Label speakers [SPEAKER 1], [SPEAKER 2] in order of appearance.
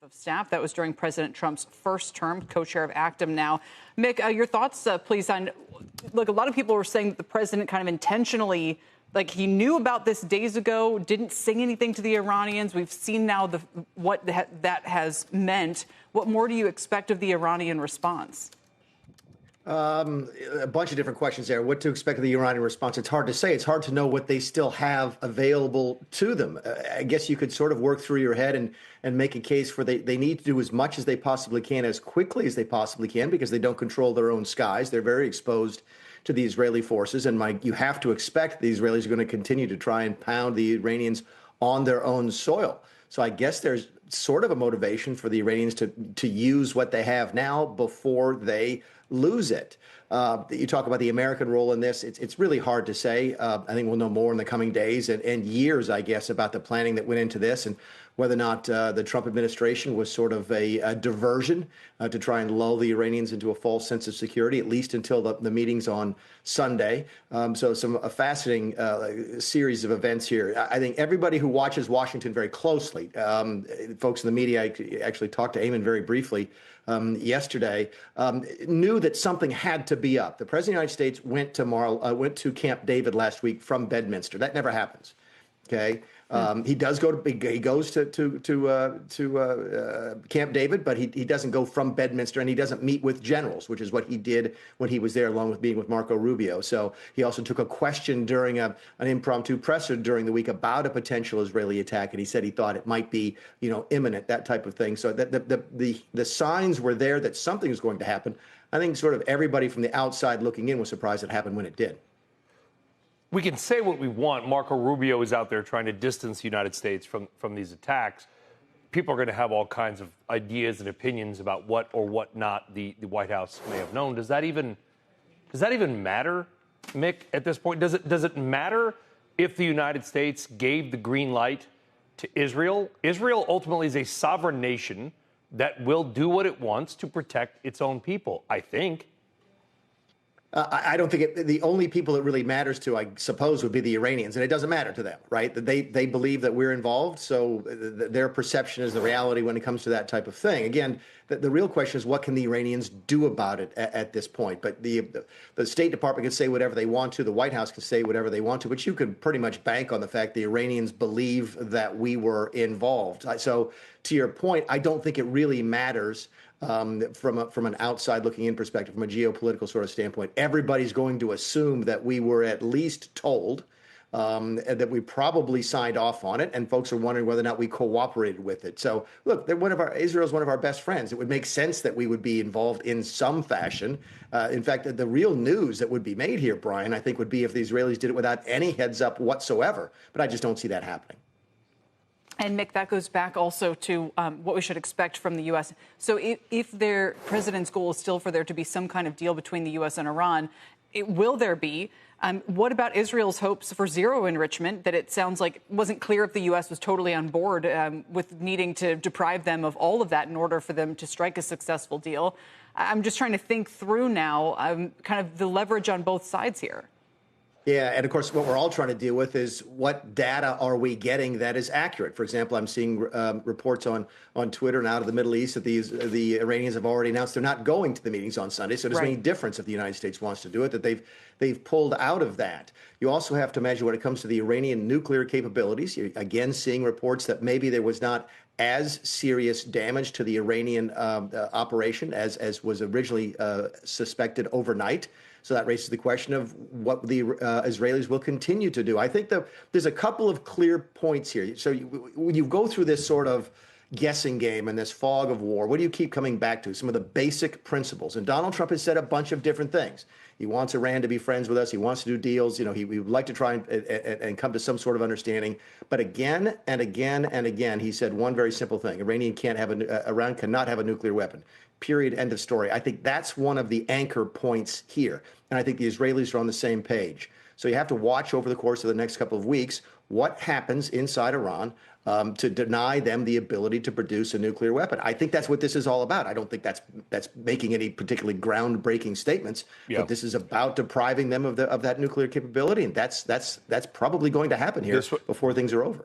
[SPEAKER 1] of staff. That was during President Trump's first term, co-chair of Actum now. Mick, your thoughts, please, on, look, a lot of people were saying that the president kind of intentionally, like he knew about this days ago, didn't say anything to the Iranians. We've seen now what that has meant. What more do you expect of the Iranian response?
[SPEAKER 2] A bunch of different questions there. What to expect of the Iranian response? It's hard to say. It's hard to know what they still have available to them. I guess you could sort of work through your head and make a case for they need to do as much as they possibly can, as quickly as they possibly can, because they don't control their own skies. They're very exposed to the Israeli forces. And you have to expect the Israelis are going to continue to try and pound the Iranians on their own soil. So I guess there's sort of a motivation for the Iranians to use what they have now before they lose it. You talk about the American role in this. It's really hard to say. I think we'll know more in the coming days and years, I guess, about the planning that went into this and whether or not the Trump administration was sort of a diversion to try and lull the Iranians into a false sense of security, at least until the meetings on Sunday. So a fascinating series of events here. I think everybody who watches Washington very closely, folks in the media, I actually talked to Eamon very briefly yesterday, knew that something had to be up. The President of the United States went to Camp David last week from Bedminster. That never happens. Okay. He goes to Camp David, but he doesn't go from Bedminster, and he doesn't meet with generals, which is what he did when he was there, along with being with Marco Rubio. So he also took a question during an impromptu presser during the week about a potential Israeli attack, and he said he thought it might be, imminent, that type of thing. So the signs were there that something was going to happen. I think sort of everybody from the outside looking in was surprised it happened when it did.
[SPEAKER 3] We can say what we want. Marco Rubio is out there trying to distance the United States from these attacks. People are going to have all kinds of ideas and opinions about what or what not the White House may have known. Does that even matter, Mick, at this point? Does it matter if the United States gave the green light to Israel? Israel ultimately is a sovereign nation that will do what it wants to protect its own people, I think.
[SPEAKER 2] I don't think the only people it really matters to, I suppose, would be the Iranians, and it doesn't matter to them, right? They believe that we're involved, so their perception is the reality when it comes to that type of thing. Again, the real question is what can the Iranians do about it at this point? But the State Department can say whatever they want to, the White House can say whatever they want to, but you can pretty much bank on the fact the Iranians believe that we were involved. So to your point, I don't think it really matters. From an outside looking in perspective, from a geopolitical sort of standpoint, everybody's going to assume that we were at least told, that we probably signed off on it, and folks are wondering whether or not we cooperated with it. So, look, Israel's one of our best friends. It would make sense that we would be involved in some fashion. In fact, the real news that would be made here, Brian, I think, would be if the Israelis did it without any heads up whatsoever. But I just don't see that happening.
[SPEAKER 1] And, Mick, that goes back also to what we should expect from the U.S. So if their president's goal is still for there to be some kind of deal between the U.S. and Iran, will there be? What about Israel's hopes for zero enrichment, that it sounds like it wasn't clear if the U.S. was totally on board with needing to deprive them of all of that in order for them to strike a successful deal? I'm just trying to think through now kind of the leverage on both sides here.
[SPEAKER 2] Yeah, and of course, what we're all trying to deal with is what data are we getting that is accurate? For example, I'm seeing reports on Twitter and out of the Middle East that the Iranians have already announced they're not going to the meetings on Sunday. So it doesn't make any difference if the United States wants to do it, that they've pulled out of that. You also have to measure when it comes to the Iranian nuclear capabilities. You're again seeing reports that maybe there was not as serious damage to the Iranian operation as was originally suspected overnight. So that raises the question of what the Israelis will continue to do. I think there's a couple of clear points here. So when you go through this sort of guessing game and this fog of war, what do you keep coming back to? Some of the basic principles. And Donald Trump has said a bunch of different things. He wants Iran to be friends with us. He wants to do deals. He would like to try and come to some sort of understanding. But again and again and again, he said one very simple thing. Iran cannot have a nuclear weapon. Period. End of story. I think that's one of the anchor points here. And I think the Israelis are on the same page. So you have to watch over the course of the next couple of weeks what happens inside Iran to deny them the ability to produce a nuclear weapon. I think that's what this is all about. I don't think that's making any particularly groundbreaking statements, but this is about depriving them of that nuclear capability, and that's probably going to happen here before things are over.